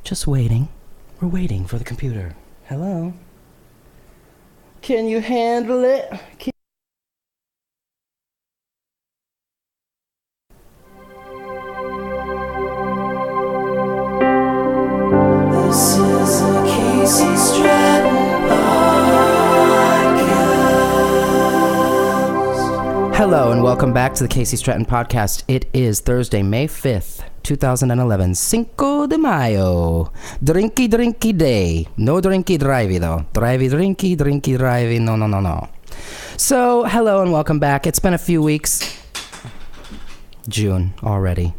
Just waiting. We're waiting for the computer. Hello? Can you handle it? This is a Casey Stratton podcast. Hello and welcome back to the Casey Stratton podcast. It is Thursday, May 5th, 2011, Cinco de Mayo. Drinky day. No drinky drivey though. Drivey drinky drivey. No. So, hello and welcome back. It's been a few weeks. June already.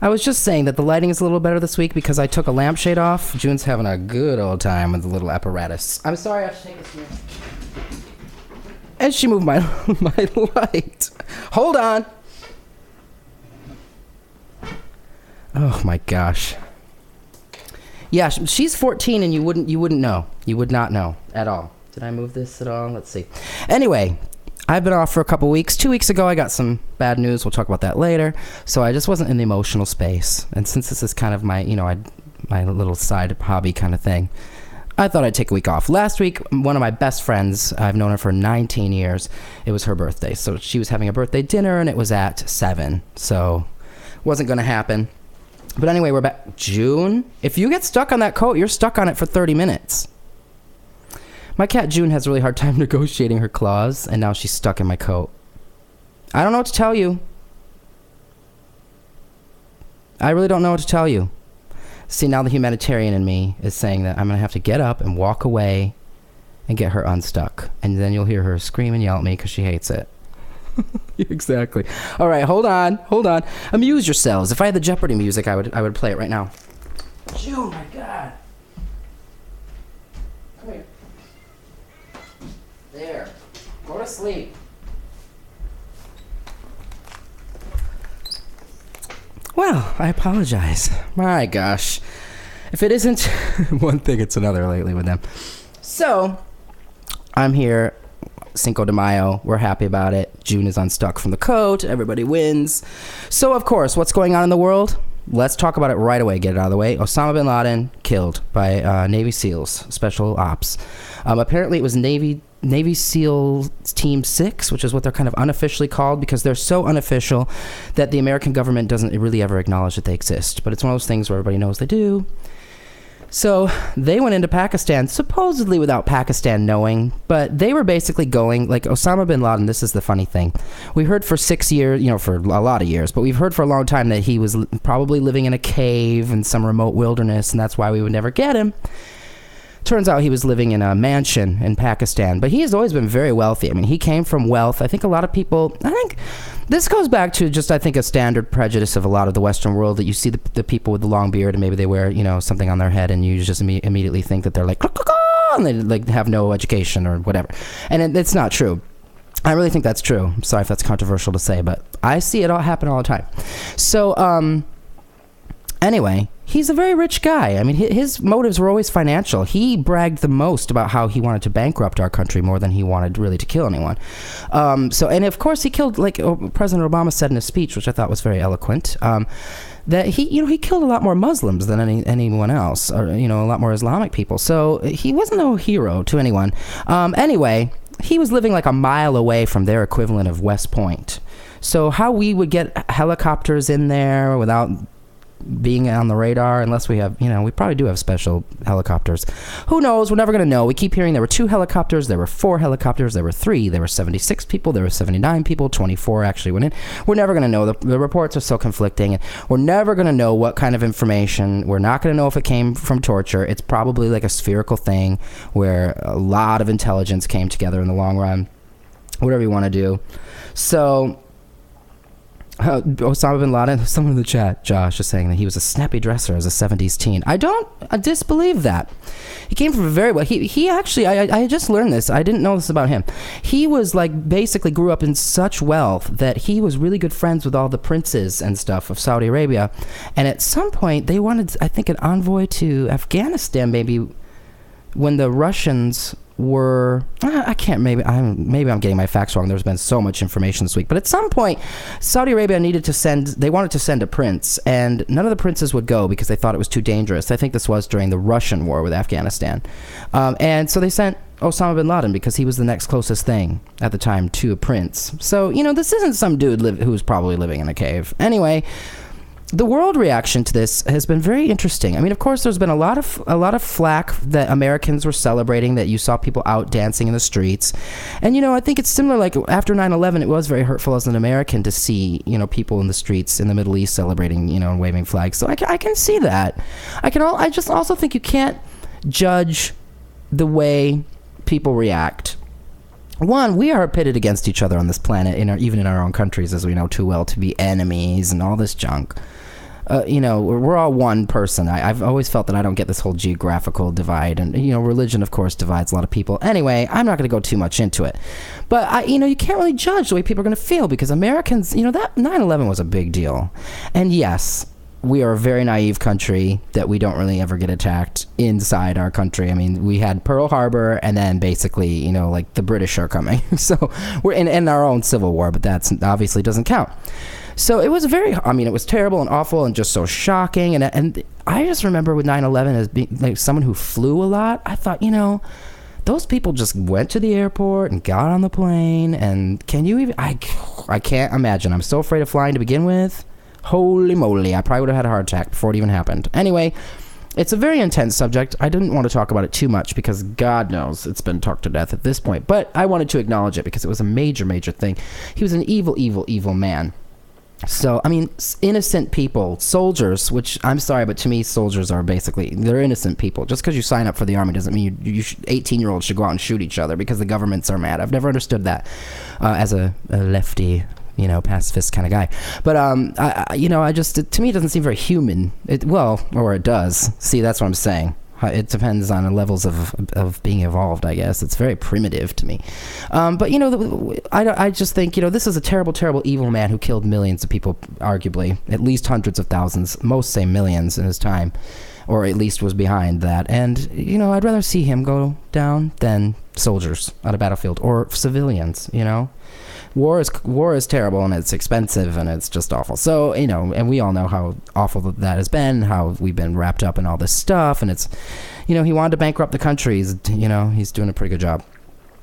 I was just saying that the lighting is a little better this week because I took a lampshade off. June's having a good old time with the little apparatus. I'm sorry I have to take this here. And she moved my light. Hold on. Oh my gosh. Yeah, she's 14 and you wouldn't know. You would not know at all. Did I move this at all? Let's see. Anyway, I've been off for a couple weeks. 2 weeks ago, I got some bad news. We'll talk about that later. So I just wasn't in the emotional space. And since this is kind of my, my little side hobby kind of thing, I thought I'd take a week off. Last week, one of my best friends, I've known her for 19 years, it was her birthday. So she was having a birthday dinner and it was at 7. So wasn't going to happen. But anyway, we're back. June, if you get stuck on that coat, you're stuck on it for 30 minutes. My cat June has a really hard time negotiating her claws, and now she's stuck in my coat. I don't know what to tell you. I really don't know what to tell you. See, now the humanitarian in me is saying that I'm going to have to get up and walk away and get her unstuck. And then you'll hear her scream and yell at me because she hates it. Exactly. All right, hold on. Amuse yourselves. If I had the Jeopardy music, I would play it right now. June, my God. Come here. There. Go to sleep. Well, I apologize. My gosh. If it isn't one thing, it's another lately with them. So, I'm here. Cinco de Mayo. We're happy about it. June is unstuck from the coat. Everybody wins. So, of course, what's going on in the world? Let's talk about it right away. Get it out of the way. Osama bin Laden killed by Navy SEALs, Special Ops. Apparently, it was Navy SEAL Team 6, which is what they're kind of unofficially called because they're so unofficial that the American government doesn't really ever acknowledge that they exist. But it's one of those things where everybody knows they do. So they went into Pakistan, supposedly without Pakistan knowing, but they were basically going, like Osama bin Laden, this is the funny thing. We heard for 6 years, for a lot of years, but we've heard for a long time that he was probably living in a cave in some remote wilderness, and that's why we would never get him. Turns out he was living in a mansion in Pakistan, but he has always been very wealthy. I mean, he came from wealth. I think a lot of people, this goes back to just, a standard prejudice of a lot of the Western world that you see the people with the long beard and maybe they wear, something on their head and you just immediately think that they're like, and they like have no education or whatever. And it's not true. I really think that's true. I'm sorry if that's controversial to say, but I see it all happen all the time. So, anyway, he's a very rich guy. I mean, his motives were always financial. He bragged the most about how he wanted to bankrupt our country more than he wanted really to kill anyone. And of course he killed, like President Obama said in his speech, which I thought was very eloquent, that he killed a lot more Muslims than anyone else, or, a lot more Islamic people. So he wasn't no hero to anyone. Anyway, he was living like a mile away from their equivalent of West Point. So how we would get helicopters in there without being on the radar, unless we have, we probably do have special helicopters. Who knows? We're never going to know. We keep hearing there were 2 helicopters, there were 4 helicopters, there were 3, there were 76 people, there were 79 people, 24 actually went in. We're never going to know. The reports are so conflicting. We're never going to know what kind of information. We're not going to know if it came from torture. It's probably like a spherical thing where a lot of intelligence came together in the long run. Whatever you want to do. So Osama bin Laden, someone in the chat, Josh, is saying that he was a snappy dresser as a 70s teen. I disbelieve that. He came from a very well, he actually, I just learned this, I didn't know this about him. He was basically grew up in such wealth that he was really good friends with all the princes and stuff of Saudi Arabia. And at some point, they wanted, I think, an envoy to Afghanistan, maybe, when the Russians were I can't maybe I'm getting my facts wrong. There's been so much information this week, but at some point Saudi Arabia they wanted to send a prince, and none of the princes would go because they thought it was too dangerous. I think this was during the Russian war with Afghanistan, and so they sent Osama bin Laden because he was the next closest thing at the time to a prince. So this isn't some dude who's probably living in a cave. Anyway, the world reaction to this has been very interesting. I mean, of course, there's been a lot of flack that Americans were celebrating, that you saw people out dancing in the streets. And, I think it's similar, like after 9/11, it was very hurtful as an American to see, people in the streets in the Middle East celebrating, and waving flags. So I can see that. I just also think you can't judge the way people react. One, we are pitted against each other on this planet, even in our own countries, as we know too well, to be enemies and all this junk. We're all one person. I've always felt that I don't get this whole geographical divide, and religion, of course, divides a lot of people. Anyway, I'm not going to go too much into it, but you can't really judge the way people are going to feel, because Americans, that 9/11 was a big deal, and yes, we are a very naive country that we don't really ever get attacked inside our country. I mean, we had Pearl Harbor, and then basically, like the British are coming. So we're in our own civil war, but that's obviously doesn't count. So it was it was terrible and awful and just so shocking. And I just remember with 9/11 as being like someone who flew a lot. I thought, those people just went to the airport and got on the plane. And can you even, I can't imagine. I'm so afraid of flying to begin with. Holy moly, I probably would have had a heart attack before it even happened. Anyway, it's a very intense subject. I didn't want to talk about it too much because God knows it's been talked to death at this point. But I wanted to acknowledge it because it was a major, major thing. He was an evil, evil, evil man. So, I mean, innocent people, soldiers, which I'm sorry, but to me, soldiers are they're innocent people. Just because you sign up for the army doesn't mean 18-year-olds should go out and shoot each other because the governments are mad. I've never understood that as a lefty, pacifist kind of guy. But, to me, it doesn't seem very human. Or it does. See, that's what I'm saying. It depends on the levels of being evolved, I guess. It's very primitive to me. But, I just think, this is a terrible, terrible, evil man who killed millions of people, arguably. At least hundreds of thousands. Most say millions in his time. Or at least was behind that. And, I'd rather see him go down than soldiers on a battlefield. Or civilians, War is terrible, and it's expensive, and it's just awful. So, and we all know how awful that has been, how we've been wrapped up in all this stuff, and it's, he wanted to bankrupt the country. He's doing a pretty good job.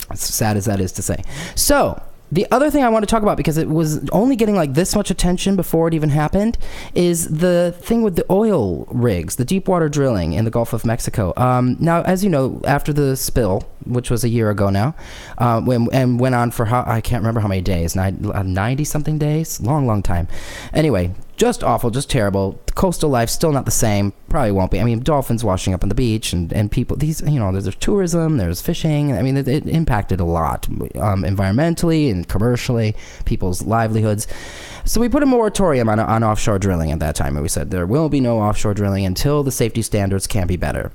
As sad as that is to say. So, the other thing I want to talk about, because it was only getting like this much attention before it even happened, is the thing with the oil rigs, the deep water drilling in the Gulf of Mexico. Now, as you know, after the spill, which was a year ago now, and went on for I can't remember how many days, 90 something days, long time. Anyway, just awful, just terrible. The coastal life still not the same. Probably won't be. I mean, dolphins washing up on the beach, and people. There's tourism, there's fishing. I mean, it impacted a lot, environmentally and commercially, people's livelihoods. So we put a moratorium on offshore drilling at that time, and we said there will be no offshore drilling until the safety standards can be better.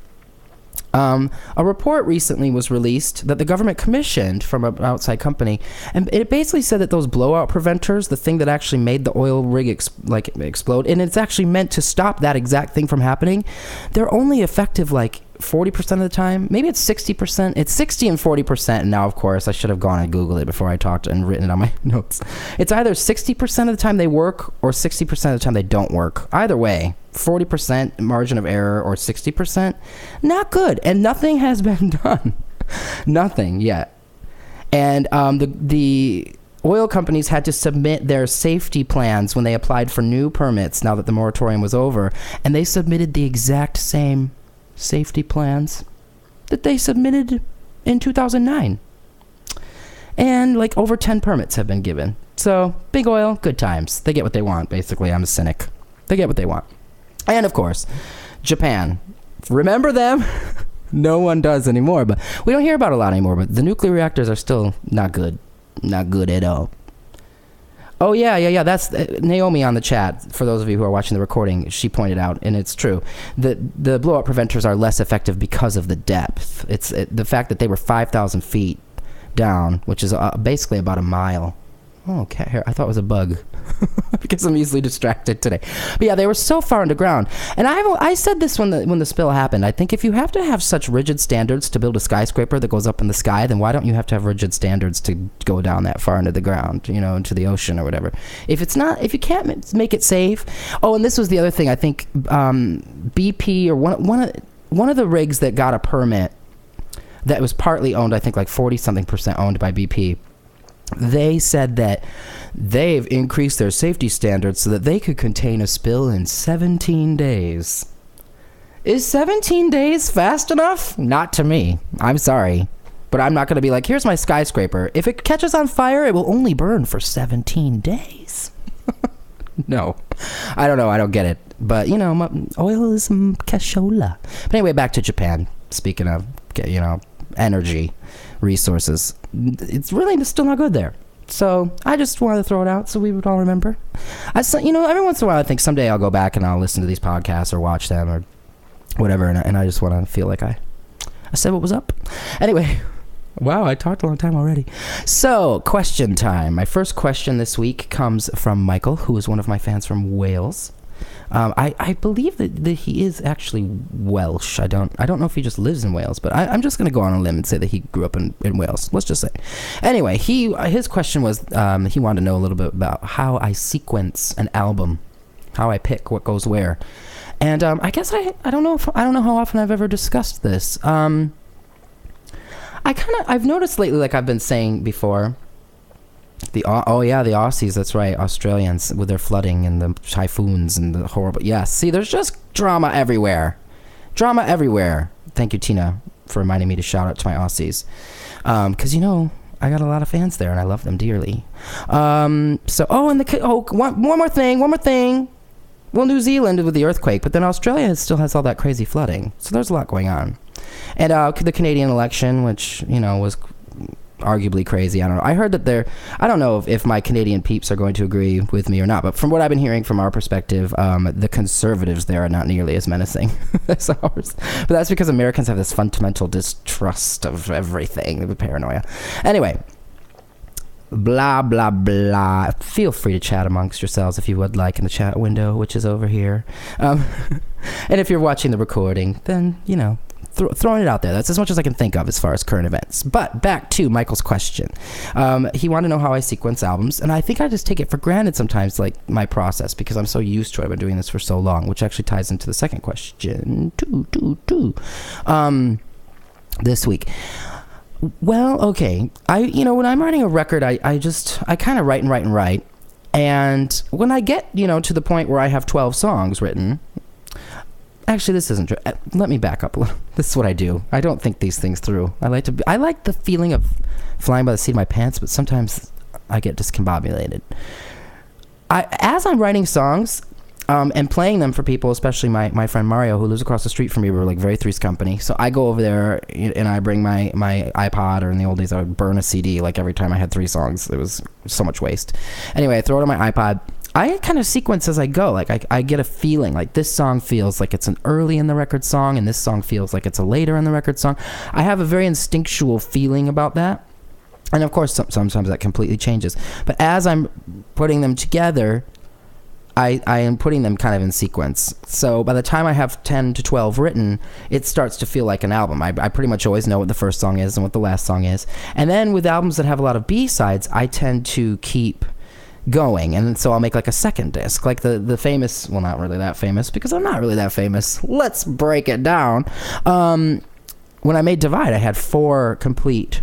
A report recently was released that the government commissioned from an outside company, and it basically said that those blowout preventers, the thing that actually made the oil rig explode, and it's actually meant to stop that exact thing from happening, they're only effective like 40% of the time. Maybe it's 60%. It's 60 and 40%. And now, of course, I should have gone and Googled it before I talked and written it on my notes. It's either 60% of the time they work or 60% of the time they don't work. Either way, 40% margin of error or 60%, not good. And nothing has been done. Nothing yet. And the oil companies had to submit their safety plans when they applied for new permits now that the moratorium was over. And they submitted the exact same safety plans that they submitted in 2009. And like over 10 permits have been given. So big oil, good times. They get what they want, basically. I'm a cynic. They get what they want. And of course, Japan. Remember them? No one does anymore, but we don't hear about it a lot anymore, but the nuclear reactors are still not good. Not good at all. Oh, yeah. That's Naomi on the chat. For those of you who are watching the recording, she pointed out, and it's true, that the blowout preventers are less effective because of the depth. It's the fact that they were 5,000 feet down, which is basically about a mile Oh, cat hair. I thought it was a bug because I'm easily distracted today. But yeah, they were so far underground. And I said this when the spill happened. I think if you have to have such rigid standards to build a skyscraper that goes up in the sky, then why don't you have to have rigid standards to go down that far into the ground, into the ocean or whatever? If you can't make it safe. Oh, and this was the other thing. I think BP or one of the rigs that got a permit that was partly owned, I think like 40-something% owned by BP. They said that they've increased their safety standards so that they could contain a spill in 17 days. Is 17 days fast enough? Not to me. I'm sorry. But I'm not going to be like, here's my skyscraper. If it catches on fire, it will only burn for 17 days. No. I don't know. I don't get it. But, oil is cashola. But anyway, back to Japan. Speaking of, energy resources, it's really still not good there. So I just wanted to throw it out so we would all remember. Every once in a while I think someday I'll go back and I'll listen to these podcasts or watch them or whatever, and I just want to feel like I said what was up. Anyway, wow, I talked a long time already. So, question time. My first question this week comes from Michael, who is one of my fans from Wales. I believe that he is actually Welsh. I don't know if he just lives in Wales, but I'm just going to go on a limb and say that he grew up in Wales. Let's just say. Anyway, his question was he wanted to know a little bit about how I sequence an album, how I pick what goes where, and I guess I don't know how often I've ever discussed this. I've noticed lately, like I've been saying before. The Aussies, that's right, Australians with their flooding and the typhoons and the horrible. Yes, see, there's just drama everywhere. Thank you, Tina, for reminding me to shout out to my Aussies, because I got a lot of fans there and I love them dearly. One more thing. Well, New Zealand with the earthquake, but then Australia still has all that crazy flooding, so there's a lot going on. And the Canadian election, which was arguably crazy. I don't know. I heard that I don't know if my Canadian peeps are going to agree with me or not, but from what I've been hearing from our perspective, the conservatives there are not nearly as menacing as ours. But that's because Americans have this fundamental distrust of everything, the paranoia. Anyway, blah, blah, blah. Feel free to chat amongst yourselves if you would like in the chat window, which is over here. And if you're watching the recording, then, throwing it out there. That's as much as I can think of as far as current events. But back to Michael's question. He wanted to know how I sequence albums, and I think I just take it for granted sometimes, like my process, because I'm so used to it. I've been doing this for so long, which actually ties into the second question. This week. Well, okay. When I'm writing a record, I kind of write and write and write. And when I get, to the point where I have 12 songs written. Actually, this isn't true. Let me back up a little. This is what I do. I don't think these things through. I like the feeling of flying by the seat of my pants, but sometimes I get discombobulated. As I'm writing songs and playing them for people, especially my friend Mario, who lives across the street from me, we're like very Three's Company. So I go over there and I bring my iPod, or in the old days I would burn a CD. Like every time I had 3 songs, it was so much waste. Anyway, I throw it on my iPod. I kind of sequence as I go. Like I get a feeling like this song feels like it's an early in the record song, and this song feels like it's a later in the record song. I have a very instinctual feeling about that. And of course, sometimes that completely changes. But as I'm putting them together, I am putting them kind of in sequence. So by the time I have 10 to 12 written, it starts to feel like an album. I pretty much always know what the first song is and what the last song is. And then with albums that have a lot of B-sides, I tend to keep going, and so I'll make like a second disc, like the famous, well, not really that famous, because I'm not really that famous. Let's break it down. When I made Divide, I had 4 complete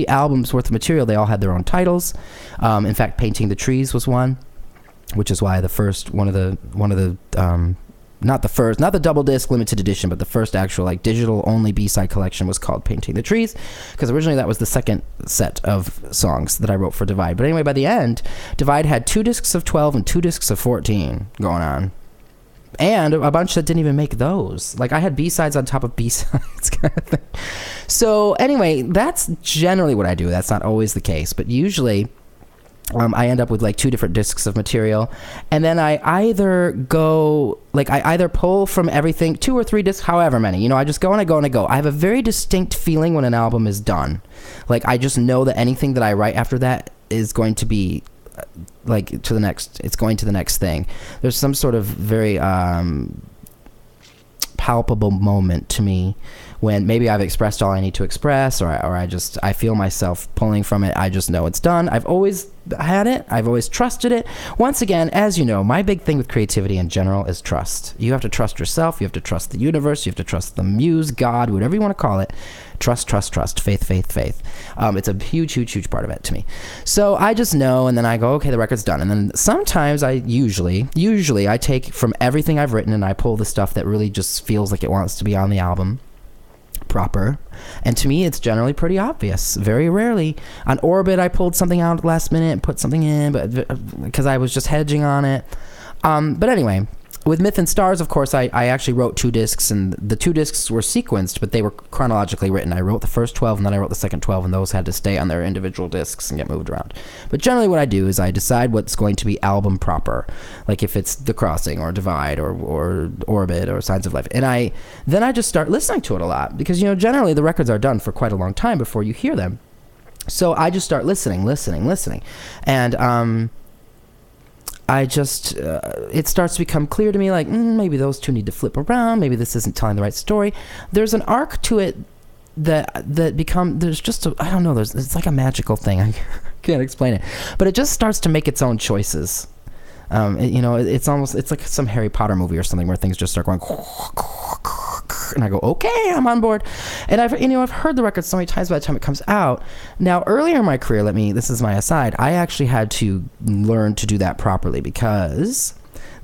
albums worth of material. They all had their own titles. In fact, Painting the Trees was one, which is why the first one of the not the double disc limited edition, but the first actual like digital only B-side collection was called Painting the Trees, because originally that was the second set of songs that I wrote for Divide. But anyway, by the end, Divide had 2 discs of 12 and 2 discs of 14 going on, and a bunch that didn't even make those. Like I had B-sides on top of B-sides kind of thing. So anyway, that's generally what I do. That's not always the case, but usually I end up with like 2 different discs of material, and then I either pull from everything, 2 or 3 discs, however many, I just go and I go and I go. I have a very distinct feeling when an album is done. Like I just know that anything that I write after that is going to be like to the next. It's going to the next thing. There's some sort of very palpable moment to me when maybe I've expressed all I need to express, or I feel myself pulling from it. I just know it's done. I've always had it. I've always trusted it. Once again, as you know, my big thing with creativity in general is trust. You have to trust yourself. You have to trust the universe. You have to trust the muse, God, whatever you want to call it. Trust, trust, trust. Faith, faith, faith. It's a huge, huge, huge part of it to me. So I just know, and then I go, okay, the record's done. And then sometimes usually I take from everything I've written and I pull the stuff that really just feels like it wants to be on the album proper, and to me it's generally pretty obvious. Very rarely on Orbit I pulled something out last minute and put something in, but because I was just hedging on it. But anyway, with Myth and Stars, of course, I actually wrote 2 discs, and the 2 discs were sequenced, but they were chronologically written. I wrote the first 12, and then I wrote the second 12, and those had to stay on their individual discs and get moved around. But generally what I do is I decide what's going to be album proper, like if it's The Crossing or Divide or Orbit or Signs of Life. And then I just start listening to it a lot, because, generally the records are done for quite a long time before you hear them. So I just start listening. And it starts to become clear to me, like, maybe those 2 need to flip around. Maybe this isn't telling the right story. There's an arc to it there's just I don't know, it's like a magical thing. I can't explain it, but it just starts to make its own choices. It's like some Harry Potter movie or something where things just start going, and I go, okay, I'm on board. And I've heard the record so many times by the time it comes out. Now, earlier in my career, this is my aside, I actually had to learn to do that properly, because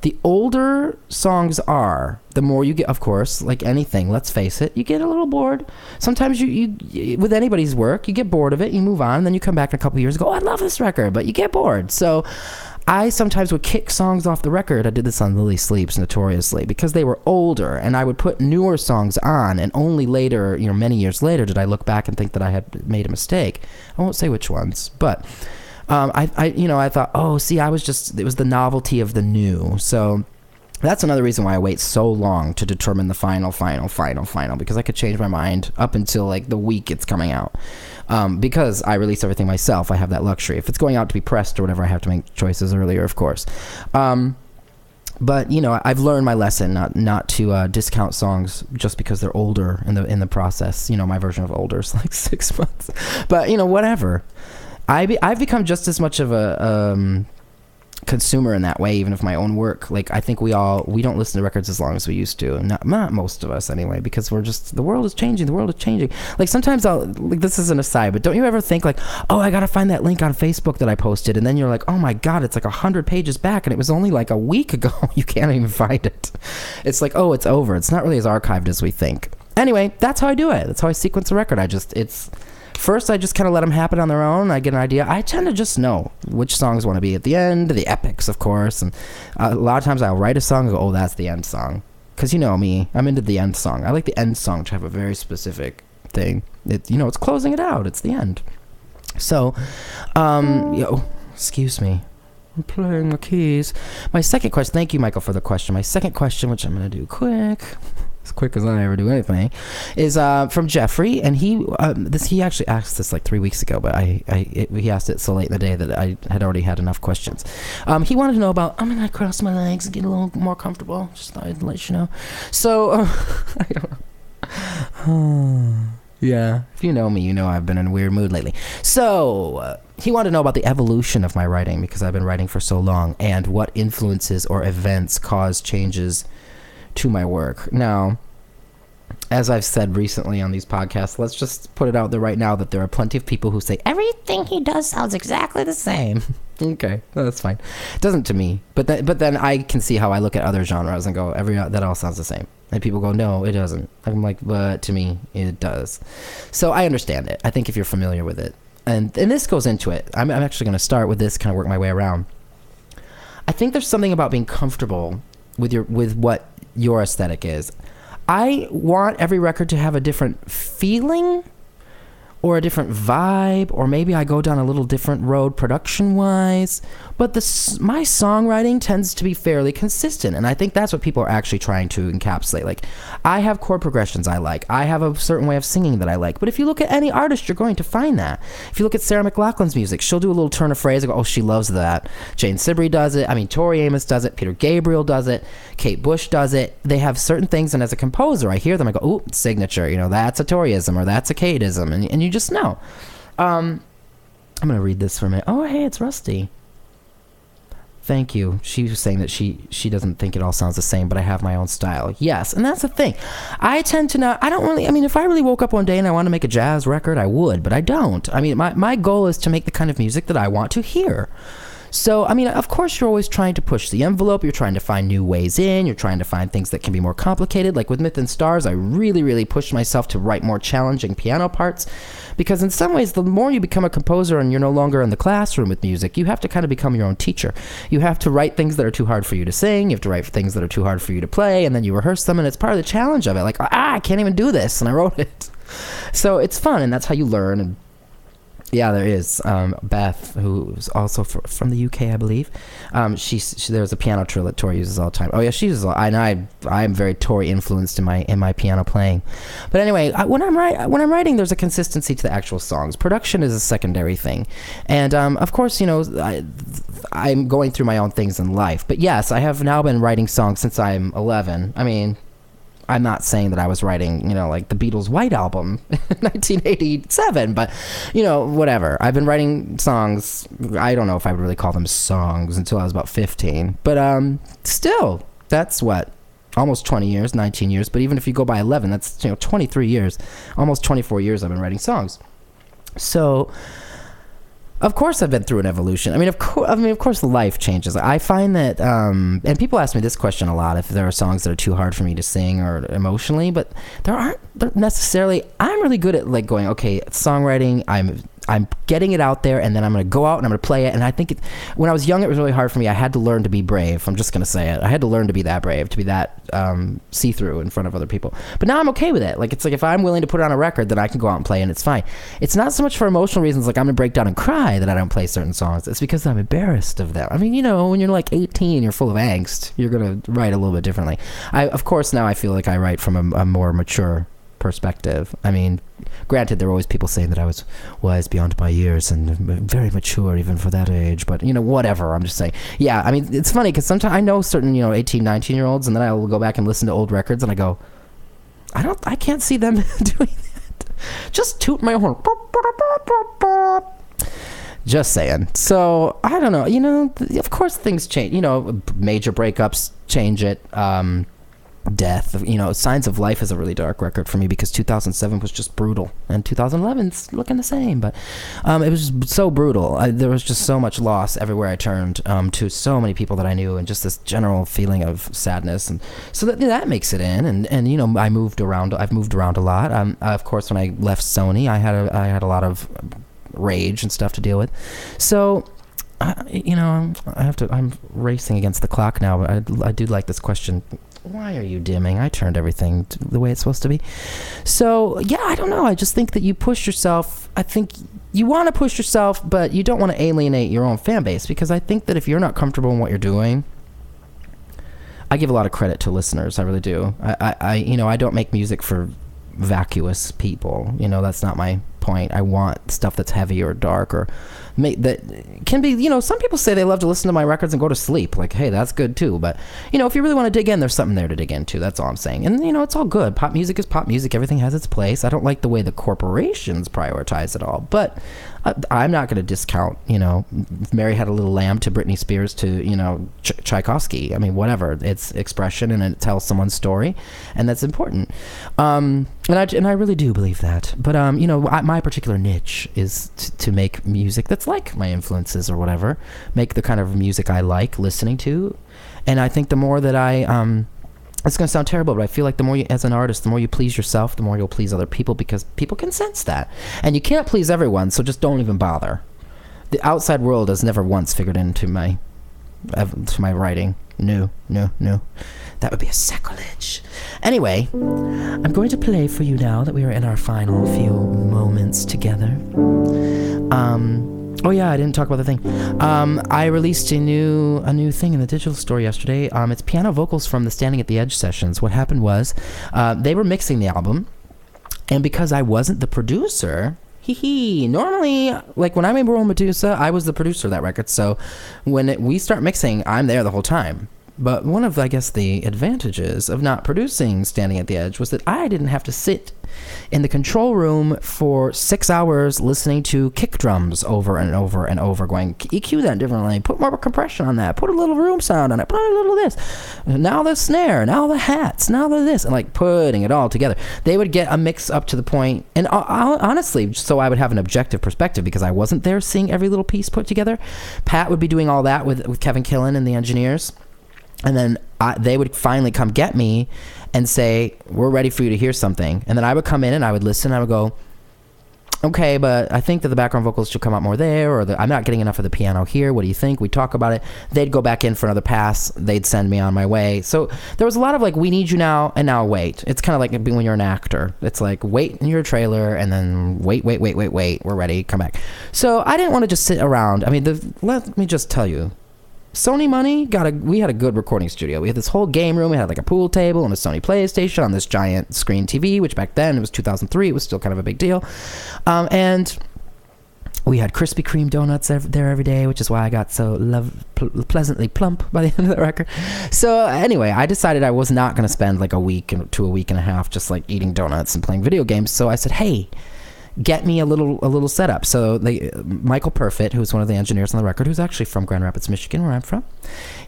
the older songs are, the more you get, of course, like anything, let's face it, you get a little bored. Sometimes you with anybody's work, you get bored of it, you move on, and then you come back in a couple of years and go, oh, I love this record, but you get bored. So I sometimes would kick songs off the record. I did this on Lily Sleeps notoriously, because they were older, and I would put newer songs on, and only later, many years later, did I look back and think that I had made a mistake. I won't say which ones, but I thought, oh, see, it was the novelty of the new. So that's another reason why I wait so long to determine the final, because I could change my mind up until like the week it's coming out. Because I release everything myself, I have that luxury. If it's going out to be pressed or whatever, I have to make choices earlier, of course. But I've learned my lesson not to discount songs just because they're older in the process. My version of older is like 6 months, but whatever. I've become just as much of a consumer in that way, even of my own work. Like, I think we don't listen to records as long as we used to. Not most of us anyway, because the world is changing. Like, sometimes this is an aside, but don't you ever think like, oh, I gotta find that link on Facebook that I posted, and then you're like, oh my God, it's like 100 pages back, and it was only like a week ago. You can't even find it. It's like, oh, it's over. It's not really as archived as we think. Anyway, that's how I do it. That's how I sequence a record. First, I just kind of let them happen on their own. I get an idea. I tend to just know which songs want to be at the end, the epics, of course. And a lot of times I'll write a song and go, oh, that's the end song. Because you know me, I'm into the end song. I like the end song to have a very specific thing. It's closing it out. It's the end. So, excuse me. I'm playing the keys. My second question, thank you, Michael, for the question. My second question, which I'm going to do quick, as quick as I ever do anything, is from Jeffrey, and he actually asked this like 3 weeks ago, but he asked it so late in the day that I had already had enough questions. He wanted to know about, I'm gonna cross my legs and get a little more comfortable. Just thought I'd let you know. So I don't know. Yeah, if you know me, you know I've been in a weird mood lately. So he wanted to know about the evolution of my writing, because I've been writing for so long, and what influences or events cause changes to my work. Now, as I've said recently on these podcasts, let's just put it out there right now that there are plenty of people who say everything he does sounds exactly the same. Okay, that's fine. It doesn't to me, but then I can see how I look at other genres and go, that all sounds the same. And people go, no, it doesn't. I'm like, but to me, it does. So I understand it. I think if you're familiar with it, and this goes into it. I'm actually going to start with this, kind of work my way around. I think there's something about being comfortable with what your aesthetic is. I want every record to have a different feeling, or a different vibe, or maybe I go down a little different road production-wise, but my songwriting tends to be fairly consistent, and I think that's what people are actually trying to encapsulate. Like, I have chord progressions I like. I have a certain way of singing that I like, but if you look at any artist, you're going to find that. If you look at Sarah McLachlan's music, she'll do a little turn of phrase and go, oh, she loves that. Jane Sibrey does it. I mean, Tori Amos does it. Peter Gabriel does it. Kate Bush does it. They have certain things, and as a composer, I hear them, I go, ooh, signature, that's a Toriism, or that's a Kateism, and you just know. I'm gonna read this for a minute. Oh, hey, it's Rusty. Thank you. She was saying that she doesn't think it all sounds the same, but I have my own style. Yes, and that's the thing. I tend to not, if I really woke up one day and I want to make a jazz record, I would, but I don't. I mean, my goal is to make the kind of music that I want to hear. So, I mean, of course, you're always trying to push the envelope. You're trying to find new ways in. You're trying to find things that can be more complicated. Like with Myth and Stars, I really, really pushed myself to write more challenging piano parts, because in some ways, the more you become a composer and you're no longer in the classroom with music, you have to kind of become your own teacher. You have to write things that are too hard for you to sing. You have to write things that are too hard for you to play, and then you rehearse them, and it's part of the challenge of it. Like, I can't even do this, and I wrote it. So it's fun, and that's how you learn. And yeah, there is Beth, who's also from the UK, I believe. There's a piano trill that Tori uses all the time. Oh yeah, she uses. I'm very Tori influenced in my piano playing. But anyway, when I'm writing, there's a consistency to the actual songs. Production is a secondary thing, and of course, I'm going through my own things in life. But yes, I have now been writing songs since I'm 11. I mean, I'm not saying that I was writing, like the Beatles' White Album in 1987, but, whatever. I've been writing songs. I don't know if I would really call them songs until I was about 15. But still, that's what? Almost 20 years, 19 years. But even if you go by 11, that's, 23 years. Almost 24 years I've been writing songs. So, of course I've been through an evolution. Of course life changes. I find that, and people ask me this question a lot, if there are songs that are too hard for me to sing or emotionally, but there aren't necessarily. I'm really good at going, okay, songwriting, I'm getting it out there, and then I'm going to go out and I'm going to play it. And I think when I was young, it was really hard for me. I had to learn to be brave. I'm just going to say it. I had to learn to be that brave, to be that see-through in front of other people. But now I'm okay with it. It's like if I'm willing to put it on a record, then I can go out and play, and it's fine. It's not so much for emotional reasons, like I'm going to break down and cry that I don't play certain songs. It's because I'm embarrassed of them. When you're like 18, you're full of angst, you're going to write a little bit differently. Of course, now I feel like I write from a more mature perspective. Granted, there were always people saying that I was wise beyond my years and very mature even for that age, but whatever. I'm just saying, yeah, it's funny because sometimes I know certain 18, 19-year-olds, and then I will go back and listen to old records and I go, I can't see them doing that. Just toot my horn. Just saying. So I don't know, of course things change, major breakups change it. Death, Signs of Life is a really dark record for me because 2007 was just brutal, and 2011's looking the same, but it was so brutal. There was just so much loss everywhere I turned, to so many people that I knew, and just this general feeling of sadness, and so that makes it in. And I moved around. I've moved around a lot. Of course, when I left Sony, I had a lot of rage and stuff to deal with. So I'm racing against the clock now, but I do like this question. Why are you dimming? I turned everything the way it's supposed to be. So, yeah, I don't know. I just think that you push yourself. I think you want to push yourself, but you don't want to alienate your own fan base, because I think that if you're not comfortable in what you're doing, I give a lot of credit to listeners. I really do. I don't make music for vacuous people. That's not my point. I want stuff that's heavy or dark or that can be, some people say they love to listen to my records and go to sleep. Like, hey, that's good too. But, if you really want to dig in, there's something there to dig into. That's all I'm saying. And, it's all good. Pop music is pop music. Everything has its place. I don't like the way the corporations prioritize it all. But I'm not going to discount, Mary Had a Little Lamb to Britney Spears to, Tchaikovsky. Whatever. It's expression and it tells someone's story. And that's important. And I really do believe that. But, my particular niche is to make music that's like my influences or whatever. Make the kind of music I like listening to. And I think the more that it's going to sound terrible, but I feel like the more you, as an artist, the more you please yourself, the more you'll please other people, because people can sense that. And you can't please everyone, so just don't even bother. The outside world has never once figured into my writing. No. That would be a sacrilege. Anyway, I'm going to play for you now that we are in our final few moments together. Oh yeah, I didn't talk about the thing. I released a new thing in the digital store yesterday. It's piano vocals from the Standing at the Edge sessions. What happened was, they were mixing the album, and because I wasn't the producer, normally, like when I'm in Rural Medusa, I was the producer of that record, so when we start mixing, I'm there the whole time. But one of, I guess, the advantages of not producing Standing at the Edge was that I didn't have to sit in the control room for 6 hours listening to kick drums over and over and over, going, EQ that differently, put more compression on that, put a little room sound on it, put a little this, now the snare, now the hats, now the this, and like putting it all together. They would get a mix up to the point, and honestly, so I would have an objective perspective because I wasn't there seeing every little piece put together. Pat would be doing all that with Kevin Killen and the engineers. And then they would finally come get me and say, we're ready for you to hear something. And then I would come in and I would listen. I would go, okay, but I think that the background vocals should come out more there, or I'm not getting enough of the piano here. What do you think? We'd talk about it. They'd go back in for another pass. They'd send me on my way. So there was a lot of like, we need you now, and now wait. It's kind of like when you're an actor. It's like, wait in your trailer, and then wait. We're ready. Come back. So I didn't want to just sit around. I mean, let me just tell you. Sony money, we had a good recording studio. We had this whole game room. We had like a pool table and a Sony PlayStation on this giant screen TV, which back then, it was 2003. It was still kind of a big deal. And we had Krispy Kreme donuts there every day, which is why I got so pleasantly plump by the end of the record. So anyway, I decided I was not going to spend like a week to a week and a half just like eating donuts and playing video games. So I said, hey, get me a little setup. So Michael Perfit, who's one of the engineers on the record, who's actually from Grand Rapids, Michigan, where I'm from,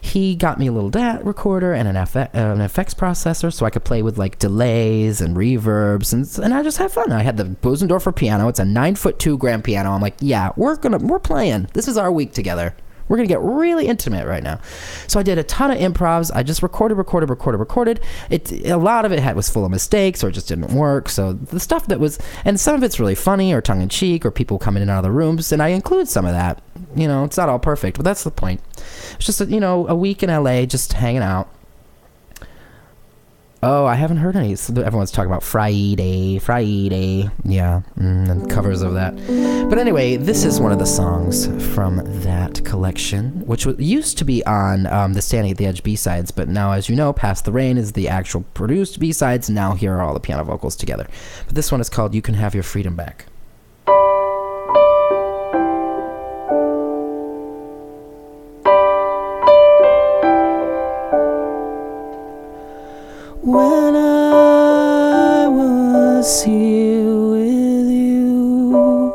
he got me a little DAT recorder and an effects processor so I could play with like delays and reverbs, and I just had fun. I had the Bosendorfer piano. It's a 9'2" grand piano. I'm like, yeah, we're playing. This is our week together. We're going to get really intimate right now. So I did a ton of improvs. I just recorded. A lot of it was full of mistakes, or it just didn't work. So the stuff that was, and some of it's really funny or tongue-in-cheek, or people coming in and out of the rooms, and I include some of that. You know, it's not all perfect, but that's the point. It's just, a week in LA just hanging out. Oh, I haven't heard any. So everyone's talking about Friday. Yeah, and covers of that. But anyway, this is one of the songs from that collection, which used to be on the Standing at the Edge B-sides, but now, as you know, Past the Rain is the actual produced B-sides. Now here are all the piano vocals together. But this one is called You Can Have Your Freedom Back. When I was here with you,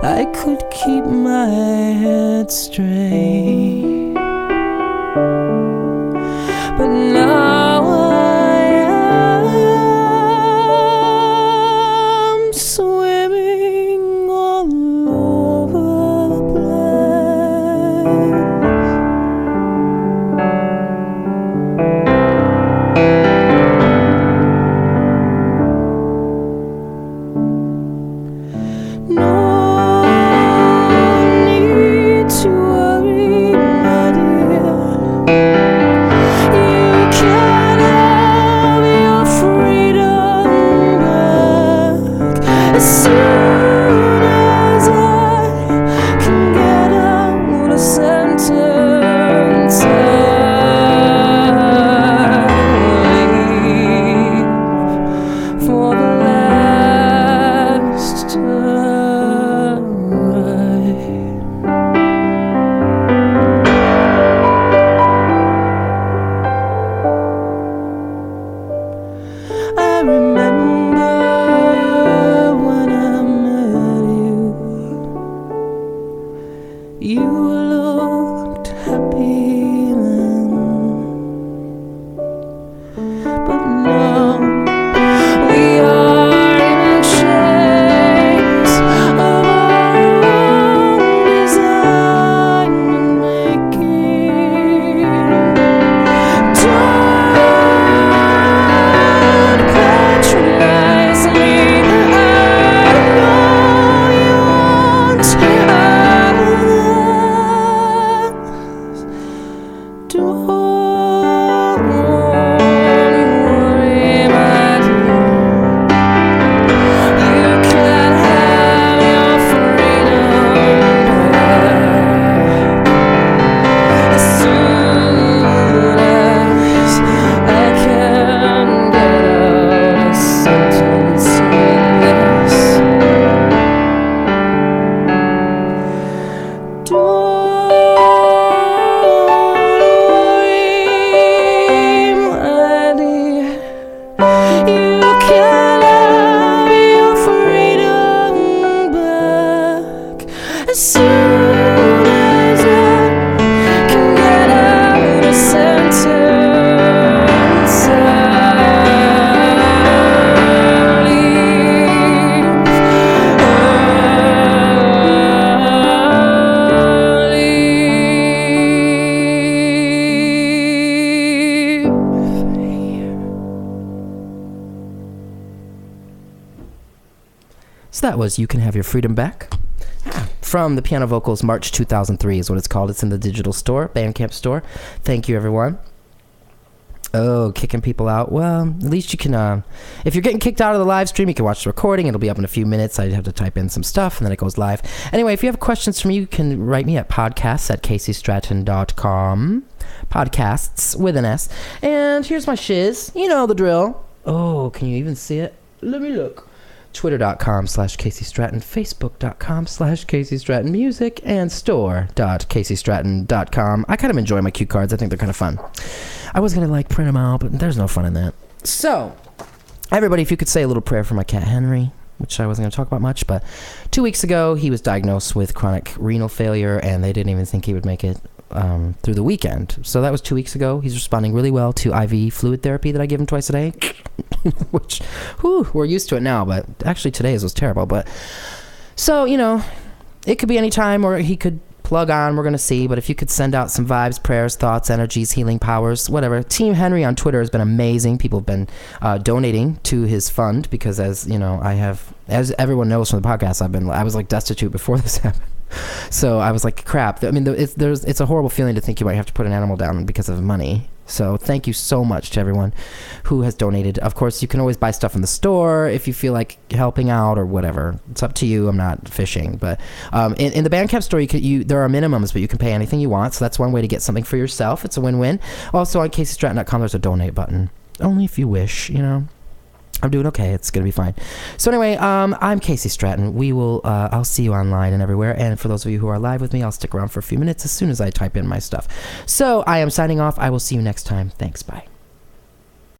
I could keep my head straight. But now I am swimming all over the place. Don't worry that was You Can Have Your Freedom Back. From the Piano Vocals, March 2003 is what it's called. It's in the digital store, Bandcamp store. Thank you, everyone. Oh, kicking people out. Well, at least you can, if you're getting kicked out of the live stream, you can watch the recording. It'll be up in a few minutes. I have to type in some stuff, and then it goes live. Anyway, if you have questions for me, you can write me at podcasts@CaseyStratton.com. Podcasts with an S. And here's my shiz. You know the drill. Oh, can you even see it? Let me look. Twitter.com/Casey Stratton, Facebook.com/Casey Stratton Music, and store.CaseyStratton.com. I kind of enjoy my cue cards. I think they're kind of fun. I was going to print them out, but there's no fun in that. So, everybody, if you could say a little prayer for my cat Henry, which I wasn't going to talk about much, but 2 weeks ago, he was diagnosed with chronic renal failure, and they didn't even think he would make it through the weekend. So that was 2 weeks ago. He's responding really well to IV fluid therapy that I give him twice a day, which, we're used to it now, but actually today's was terrible. But so, it could be any time, or he could plug on. We're going to see. But if you could send out some vibes, prayers, thoughts, energies, healing powers, whatever. Team Henry on Twitter has been amazing. People have been donating to his fund because, as everyone knows from the podcast, I was destitute before this happened. So I was like, crap. I mean, it's a horrible feeling to think you might have to put an animal down because of money. So thank you so much to everyone who has donated. Of course, you can always buy stuff in the store if you feel like helping out or whatever. It's up to you. I'm not fishing. But in the Bandcamp store, there are minimums, but you can pay anything you want. So that's one way to get something for yourself. It's a win-win. Also, on CaseyStratton.com, there's a donate button. Only if you wish, I'm doing okay. It's going to be fine. So anyway, I'm Casey Stratton. I'll see you online and everywhere. And for those of you who are live with me, I'll stick around for a few minutes as soon as I type in my stuff. So I am signing off. I will see you next time. Thanks. Bye.